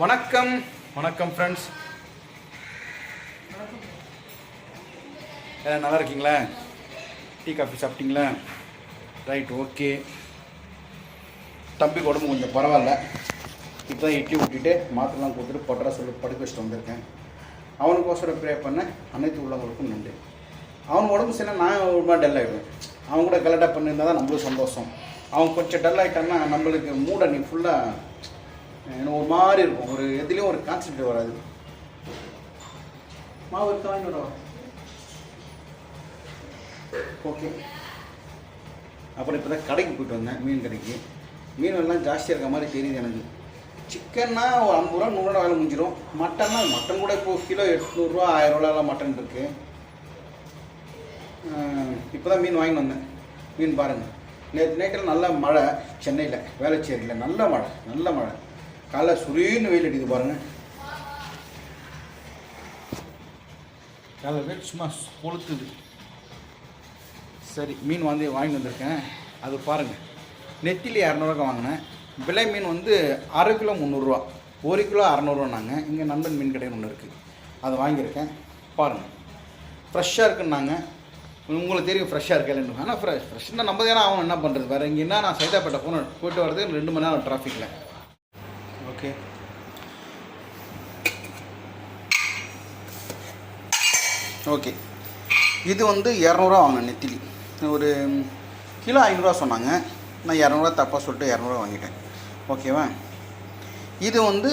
வணக்கம் வணக்கம் ஃப்ரெண்ட்ஸ், எல்லாம் நல்லா இருக்கீங்களா? டீ காஃபி சாப்பிட்டீங்களா? Right, okay. தம்பிக்கு உடம்பு கொஞ்சம் பரவாயில்ல. இப்போ தான் இட்லி ஊட்டிட்டு மாத்திரலாம் கொடுத்துட்டு பட்ரா சொல்லி படுக்க வச்சுட்டு வந்திருக்கேன். அவனுக்கோசரம் ப்ரே பண்ண அனைத்து உள்ளவங்களுக்கும் நன்றி. அவன் உடம்பு சரியில்லை, நான் ஒரு மாதிரி டல் ஆகிடுவேன். அவன் கூட கலெக்டாக பண்ணியிருந்தால் தான் நம்மளும் சந்தோஷம். அவன் கொஞ்சம் டல் ஆகிட்டான்னா நம்மளுக்கு மூடை நீ ஃபுல்லாக எனக்கு ஒரு மாதிரி இருக்கும். ஒரு எதுலேயும் ஒரு கான்செப்ட் வராது. மாவு இருக்கா வாங்கிவிட. ஓகே. அப்புறம் இப்போ தான் கடைக்கு போய்ட்டு வந்தேன், மீன் கடைக்கு. மீன் எல்லாம் ஜாஸ்தியாக இருக்க மாதிரி தெரியுது எனக்கு. சிக்கன்னா ஒரு 50 ரூபா 100 ரூபா வேலை முடிஞ்சிடும். மட்டன்னா மட்டன் கூட இப்போது கிலோ 800 1000 ரூபாலாம் மட்டன் இருக்குது. இப்போ தான் மீன் வாங்கிட்டு வந்தேன். மீன் பாருங்கள், நேற்று நைட்டில் நல்ல மழை. சென்னையில் வேளச்சேரியில் நல்ல மழை. காலைல சுரீன்னு வெயில் அடிக்குது பாருங்கள். காலைல வெயில் சும்மா கொளுத்துது. சரி, மீன் வாங்கிட்டு வந்திருக்கேன். அது பாருங்கள், நெத்திலி 200ரூவா வாங்கினேன். விலை மீன் வந்து அரை கிலோ 300 ரூபா, 1 கிலோ 600ரூவான்னாங்க. இங்கே நண்பன் மீன் கடைன்னு ஒன்று இருக்குது, அதை வாங்கியிருக்கேன். பாருங்கள், ஃப்ரெஷ்ஷாக இருக்குன்னாங்க. உங்களுக்கு தெரியும் ஃப்ரெஷ்ஷாக இருக்கலன்னு. ஆனால் ஃப்ரெஷ்ஷாக நம்ம தானே அவன் என்ன பண்ணுறது வேறு. இங்கே என்ன, நான் சைதாப்பேட்டை போயிட்டு வரது 2 மணி நேரம் டிராஃபிக்கில். Okay, okay. இது வந்து 200ரூவா வாங்கினேன் நெத்திலி. ஒரு கிலோ 500ரூவா சொன்னாங்க. நான் 200ரூவா தப்பாக சொல்லிட்டு 200ரூவா வாங்கிட்டேன். ஓகேவா? இது வந்து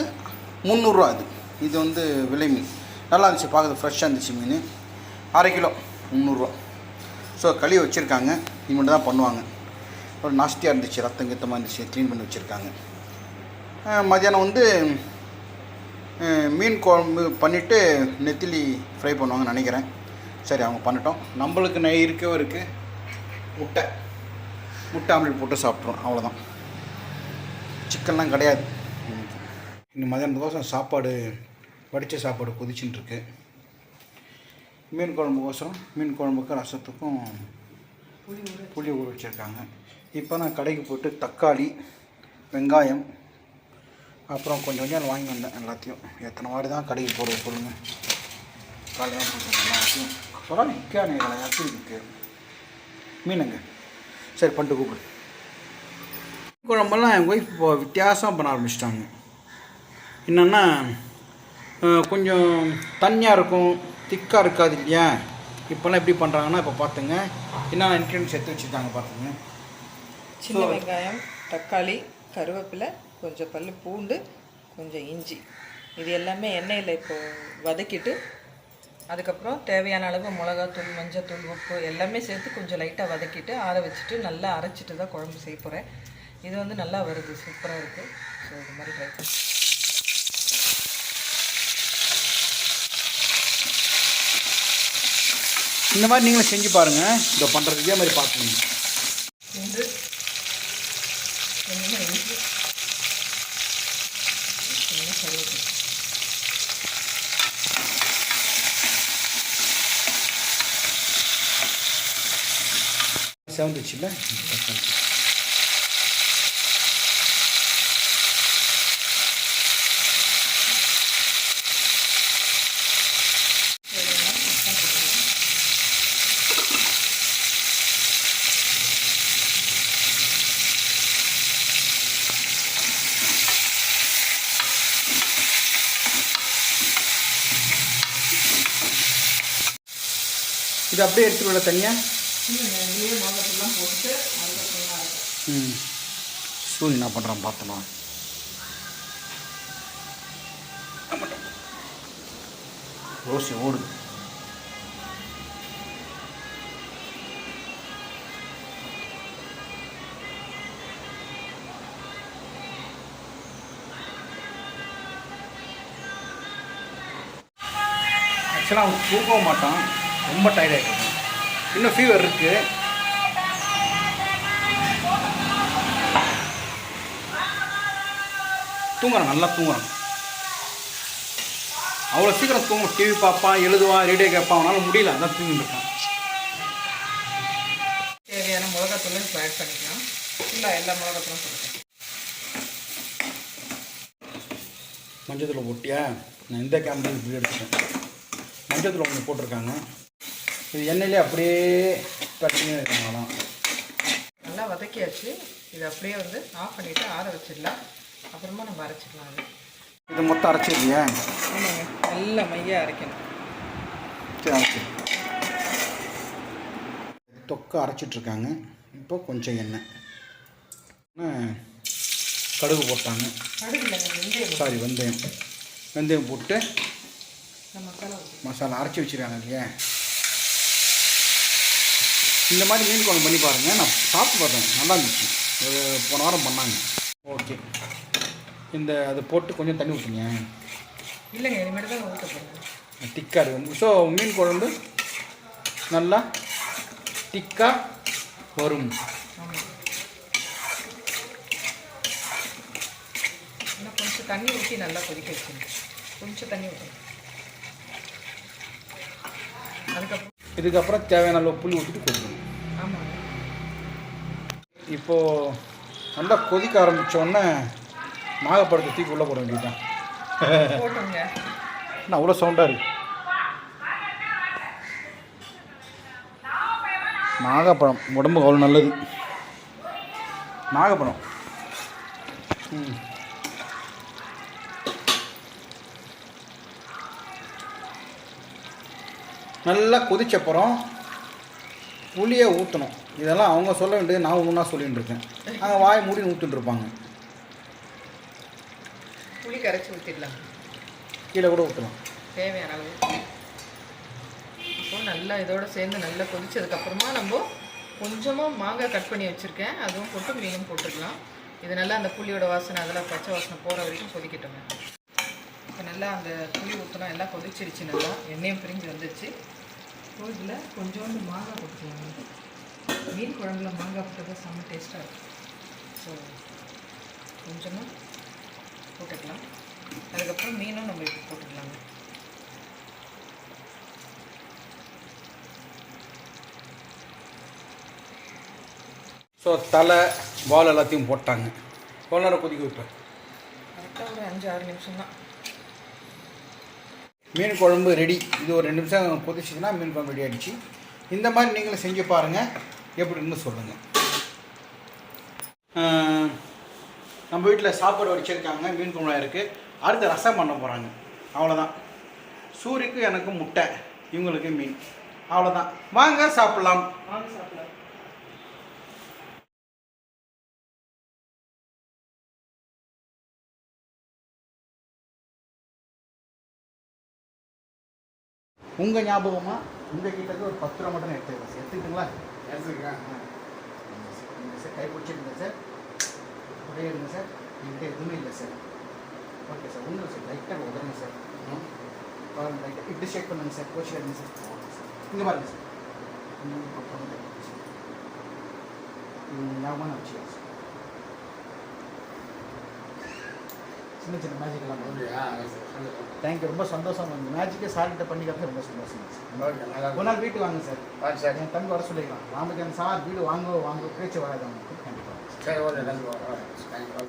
300ரூவா. இது வந்து விலை மீன். நல்லா இருந்துச்சு, பார்க்குறது ஃப்ரெஷ்ஷாக இருந்துச்சு மீன். அரை கிலோ 300ரூவா. ஸோ கழுவி வச்சுருக்காங்க. இது மட்டும் தான் பண்ணுவாங்க. ஒரு நாஸ்தியாக இருந்துச்சு, ரத்தம் கித்தமாக இருந்துச்சு, க்ளீன் பண்ணி வச்சுருக்காங்க. மதியானம் வந்து மீன் குழம்பு பண்ணிவிட்டு நெத்திலி ஃப்ரை பண்ணுவாங்கன்னு நினைக்கிறேன். சரி, அவங்க பண்ணட்டும். நம்மளுக்கு இருக்குது முட்டை ஆம்லேட் போட்டு சாப்பிட்றோம், அவ்வளோதான். சிக்கன்லாம் கிடையாது. இன்னும் மதியானத்துக்கோசரம் சாப்பாடு, வடித்த சாப்பாடு கொதிச்சுன்னு இருக்கு. மீன் குழம்புக்கும் ரசத்துக்கும் புளி ஊற வச்சுருக்காங்க. இப்போ நான் கடைக்கு போய்ட்டு தக்காளி, வெங்காயம், அப்புறம் கொஞ்சம் வாங்கி வந்தேன். எல்லாத்தையும் எத்தனை வாரி தான் கடைக்கு போடுறது சொல்லுங்கள். காலையில் தான் போட்டு எல்லாத்தையும் சொல்ல நிற்கானே எல்லாத்தையும் இருக்குது. மீனுங்க சரி பண்ணிட்டு கூப்பிடு. குழம்பெல்லாம் என் ஒய்ஃப் இப்போ வித்தியாசம் பண்ண ஆரம்பிச்சிட்டாங்க. என்னென்னா, கொஞ்சம் தண்ணியாக இருக்கும், திக்காக இருக்காது இல்லையா. இப்போல்லாம் எப்படி பண்ணுறாங்கன்னா, இப்போ பார்த்துங்க என்னென்ன இன்க்ரீடியன்ஸ் எடுத்து வச்சுருக்காங்க பார்த்துங்க. சின்ன வெங்காயம், தக்காளி, கருவேப்பிலை, கொஞ்சம் பல் பூண்டு, கொஞ்சம் இஞ்சி, இது எல்லாமே எண்ணெயில் இப்போ வதக்கிட்டு, அதுக்கப்புறம் தேவையான அளவு மிளகாத்தூள், மஞ்சத்தூள், உப்பு எல்லாமே சேர்த்து கொஞ்சம் லைட்டாக வதக்கிட்டு ஆற வச்சுட்டு நல்லா அரைச்சிட்டு தான் குழம்பு செய்ய போகிறேன். இது வந்து நல்லா வருது, சூப்பராக இருக்குது. ஸோ இது மாதிரி ட்ரை பண்ணி இந்த மாதிரி நீங்களும் செஞ்சு பாருங்கள். இதை பண்ணுறது இதே மாதிரி பார்த்துங்க. பூண்டு, கொஞ்சமாக இஞ்சி, கொஞ்சமாக கருவேப்பிலை. செவந்துச்சு இல்லை? இது அப்படியே எடுத்துருவிட தனியாக. இதுலேயே மிளகாத்தூள்லாம் போட்டு அதுக்கப்புறம் இருக்கும். சூரியன் என்ன பண்ணுறான் பார்த்தோம். ரோசி ஓடுது. ஆக்சுவலாக அவன் தூக்கவும் மாட்டான், ரொம்ப டயர்டாகிட்டு. இன்னும் ஃபீவர் இருக்குது. தூங்குறான், நல்லா தூங்குறான். அவ்வளோ சீக்கிரம் தூங்க, டிவி பார்ப்பான், எழுதுவான், ரேடியோ கேட்பான். அவனால் முடியல, அதான் தூங்கிட்டு இருக்கான். தேவையான மிளகாத்தூள் இப்போ ஆட் பண்ணிக்கலாம். ஃபுல்லாக எல்லா மிளகாத்தூளும் போட்டுக்கலாம். மஞ்சத்தூள் போட்டியா? நான் இந்த கேமரா இப்படி எடுத்துட்டேன். மஞ்சத்தூள் ஒன்று போட்டிருக்காங்க. இது எண்ணெயிலே அப்படியே கட்டினே இருக்காங்களாம். நல்லா வதக்கியாச்சு. இது அப்படியே வந்து ஆஃப் பண்ணிவிட்டு ஆற வச்சிடலாம். அப்புறமா நம்ம அரைச்சிக்கலாம். அது இது மொத்தம் அரைச்சிருக்கியா? ஆமாங்க, நல்லா மையாக அரைக்கணும். சரி, அரைச்சி தொக்கை அரைச்சிட்ருக்காங்க. இப்போ கொஞ்சம் எண்ணெய், கடுகு போட்டாங்க. கடுகு இல்லைங்க, வெந்தயம். சாரி, வெந்தயம். வெந்தயம் போட்டு மசாலா மசாலா அரைச்சி வச்சுருக்காங்க இல்லையா? இந்த மாதிரி மீன் குழம்பு பண்ணி பாருங்கள். நான் சாப்பிட்டு பார்த்தேன், நல்லா இருந்துச்சு. ஒரு போன வாரம் பண்ணாங்க. ஓகே, இந்த அதை போட்டு கொஞ்சம் தண்ணி ஊற்றுங்க. இல்லைங்க, இனிமேல் தான் ஊற்ற போகிறேன். திக்காக இருக்கும். ஸோ மீன் குழம்பு நல்லா திக்காக வரும். ஆமாம், இன்னும் கொஞ்சம் தண்ணி ஊற்றி நல்லா கொதிக்க வச்சுருங்க. கொஞ்சம் தண்ணி ஊற்றணும். இதுக்கப்புறம் தேவையான அளவு புளி ஊற்றிட்டு கொதிக்கணும். ஆமாங்க. இப்போது நல்லா கொதிக்க ஆரம்பித்தோடனே நாகப்பழத்தை தூக்கி உள்ளே போட வேண்டியதுதான். போட்டுங்க. நான் அவ்வளோ சவுண்டாக இருக்கு. நாகப்பழம் உடம்புக்கு அவ்வளோ நல்லது. நாகப்பழம் நல்லா கொதிச்சப்புறம் புளியை ஊற்றணும். இதெல்லாம் அவங்க சொல்ல வேண்டியது, நான் ஒன்றா சொல்லிகிட்டு இருக்கேன். அங்கே வாய் மூடி ஊற்றிட்டு இருப்பாங்க. புளி கரைச்சி ஊற்றிடலாம். கீழே கூட ஊற்றலாம், தேவையான அளவு. அப்போது நல்லா இதோடு சேர்ந்து நல்லா கொதிச்சதுக்கப்புறமா நம்ம கொஞ்சமாக மாங்காய் கட் பண்ணி வச்சுருக்கேன், அதுவும் போட்டு மீனும் போட்டுக்கலாம். இது நல்லா அந்த புளியோட வாசனை, அதெல்லாம் பச்சை வாசனை போகிற வரைக்கும் கொதிக்கட்டுங்க. இப்போ நல்லா அந்த புளி ஊற்றினா எல்லாம் கொதிச்சிருச்சு. நல்லா எண்ணெயும் பிரிஞ்சு வந்துடுச்சு. இப்போ இதில் கொஞ்சோண்டு மாங்காய் போட்டுக்கலாங்க. மீன் குழம்புல மாங்காய் போட்டது செம்ம டேஸ்ட்டாக இருக்கும். ஸோ கொஞ்சமாக போட்டுக்கலாம். அதுக்கப்புறம் மீனும் நம்ம இப்போ போட்டுக்கலாங்க. ஸோ தலை வால் எல்லாத்தையும் போட்டாங்க. எவ்வளோ நேரம் கொதிக்க வைப்பேன்? கரெக்டாக ஒரு 5-6 நிமிஷம் தான். மீன் குழம்பு ரெடி. இது ஒரு 2 நிமிஷம் கொதிச்சிதுன்னா மீன் குழம்பு ரெடி ஆகிடுச்சு. இந்த மாதிரி நீங்களும் செஞ்சு பாருங்கள், எப்படின்னு சொல்லுங்கள். நம்ம வீட்டில் சாப்பாடு வடிச்சிருக்காங்க, மீன் குழம்பு இருக்குது. அடுத்து ரசம் பண்ண போகிறாங்க. அவ்வளோதான். சூரிக்கு எனக்கு முட்டை, இவங்களுக்கு மீன். அவ்வளோதான். வாங்க சாப்பிட்லாம். வாங்க சாப்பிடலாம். உங்கள் ஞாபகமாக உங்கள் கிட்டக்கு ஒரு 10 ரூபா மட்டும் எடுத்துக்கலாம் சார். எடுத்துக்கிட்டுங்களா? எடுத்துக்கிறேன் சார். கை பிடிச்சிடுங்க சார். அப்படியே எடுங்க சார். என்கிட்ட எதுவுமே இல்லை சார். ஓகே சார், ஒன்றும் சார். லைட்டாக உதருங்க சார். பாருங்கள், லைட்டாக இப்படி ஷேக் பண்ணுங்க சார். கோஷி எடுங்க சார். இங்கே பாருங்க சார். ஞாபகம் வச்சுக்கலாம் சார். சின்ன சின்ன மேஜிக்கெல்லாம் தேங்க்யூ. ரொம்ப சந்தோஷம். இந்த மேஜிக்கே சார்கிட்ட பண்ணிக்கிறது ரொம்ப சந்தோஷம் சார். ஒரு நாள் வீட்டுக்கு வாங்க சார். என் தம்பி வர சொல்லிக்கலாம். ராமச்சந்திரன் சார் வீடு வாங்க பேச்சு வராது அவங்களுக்கு. கண்டிப்பாக. சரி, ஓகே.